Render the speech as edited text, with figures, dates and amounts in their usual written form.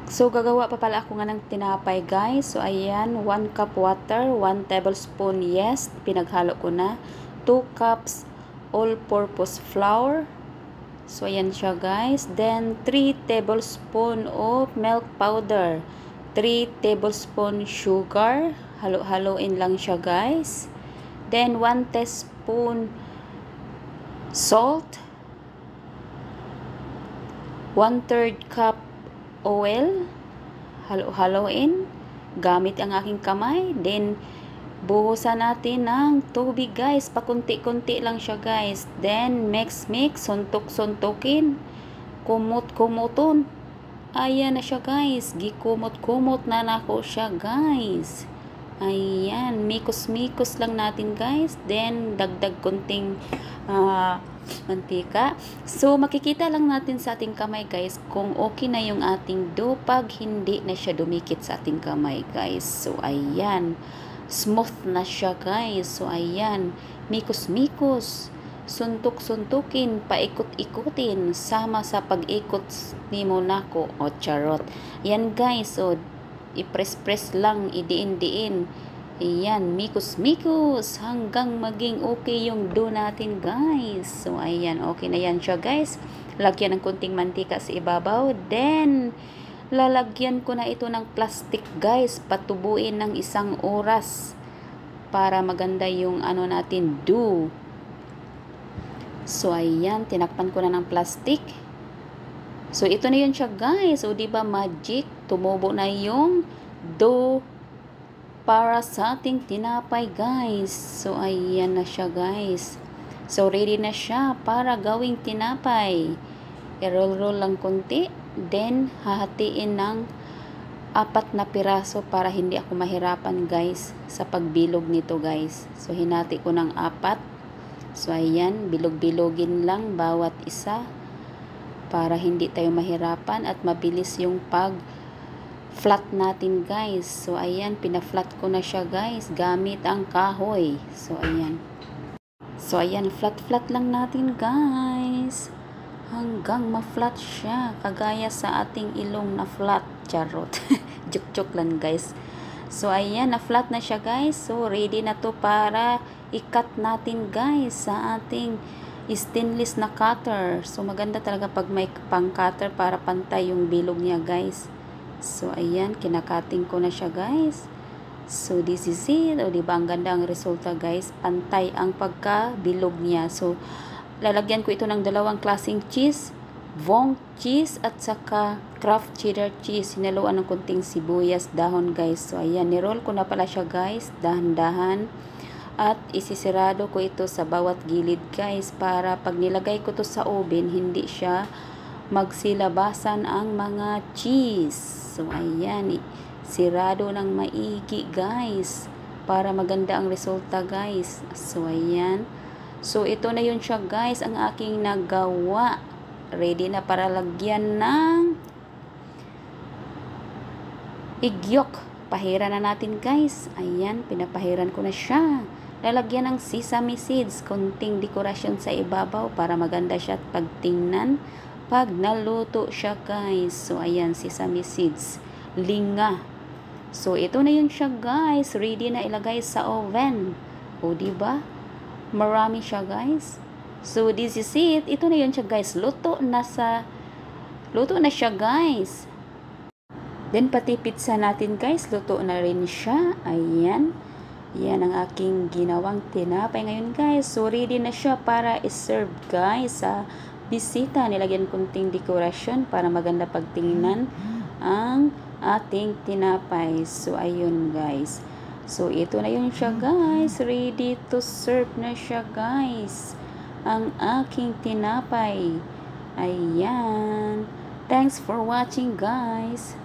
So, gagawa pa pala ako nga ng tinapay, guys. So, ayan, 1 cup water, 1 tablespoon yeast, pinaghalo ko na. 2 cups all-purpose flour. So, ayan siya, guys. Then, 3 tablespoon of milk powder. 3 tablespoon sugar. Halo-haloin lang siya, guys. Then, 1 teaspoon salt. 1/3 cup oil, halo-haloin gamit ang aking kamay. Then buhusan natin ng tubig, guys, pakunti-kunti lang siya, guys. Then mix, suntok-suntukin, kumot-kumuton. Ayan na siya, guys, gikumot-kumot na nako siya, guys. Ayan, mikos-mikos lang natin, guys. Then dagdag kunting mantika. So, makikita lang natin sa ating kamay, guys, kung okay na yung ating dough pag hindi na siya dumikit sa ating kamay, guys. So, ayan. Smooth na siya, guys. So, ayan. Mikos-mikos. Suntok-suntukin. Paikot-ikutin. Sama sa pag-ikot ni Monaco. O, charot. Yan, guys. So, i-press-press lang. Idiin-diin. Ayan, mikos-mikos hanggang maging okay yung dough natin, guys. So, ayan, okay na yan siya, guys. Lagyan ng kunting mantika sa ibabaw. Then, lalagyan ko na ito ng plastic, guys. Patubuin ng 1 oras para maganda yung natin, dough. So, ayan, tinakpan ko na ng plastic. So, ito na yun siya, guys. So, diba magic? Tumubo na yung dough para sa ating tinapay, guys. So, ayan na siya, guys. So, ready na siya para gawing tinapay. I-roll-roll lang konti. Then, hahatiin ng 4 na piraso para hindi ako mahirapan, guys, sa pagbilog nito, guys. So, hinati ko ng 4. So, ayan, bilog-bilogin lang bawat isa para hindi tayo mahirapan at mabilis yung flat natin, guys. So, ayan, pina-flat ko na siya, guys, gamit ang kahoy. So, ayan. So, ayan, flat-flat lang natin, guys. Hanggang ma-flat siya. Kagaya sa ating ilong na flat. Charot. Joke-joke lang, guys. So, ayan, na-flat na siya, guys. So, ready na to para i-cut natin, guys, sa ating stainless na cutter. So, maganda talaga pag may pang-cutter para pantay yung bilog niya, guys. So, ayan, kinakating ko na siya, guys. So, this is it. O, diba, ang ganda ang resulta, guys. Pantay ang pagkabilog niya. So, lalagyan ko ito ng 2 klaseng cheese. Vong cheese at saka Kraft cheddar cheese. Hinaluan ng kunting sibuyas, dahon, guys. So, ayan, niroll ko na pala siya, guys. Dahan-dahan. At isisirado ko ito sa bawat gilid, guys. Para pag nilagay ko to sa oven, hindi siya magsilabasan ang mga cheese. So, ayan, sirado ng maigi, guys, para maganda ang resulta, guys. So, ayan. So, ito na yun siya, guys, ang aking nagawa. Ready na para lagyan ng igyok. Pahiran na natin, guys. Ayan, pinapahiran ko na siya. Lalagyan ng sesame seeds, konting dekorasyon sa ibabaw para maganda siya at pagtingnan pag naluto siya, guys. So, ayan, sesame seeds, linga. So, ito na yun siya, guys. Ready na ilagay sa oven. O, diba? Marami siya, guys. So, this is it. Ito na yun siya, guys. Luto na siya, guys. Then, pati pizza natin, guys. Luto na rin siya. Ayan. Yan ang aking ginawang tinapay ngayon, guys. So, ready na siya para i-serve, guys, sa bisita. Nilagyan kunting dekorasyon para maganda pagtingnan ang ating tinapay. So, ayun, guys. So, ito na yun siya, guys. Ready to serve na siya, guys. Ang aking tinapay. Ayan. Thanks for watching, guys.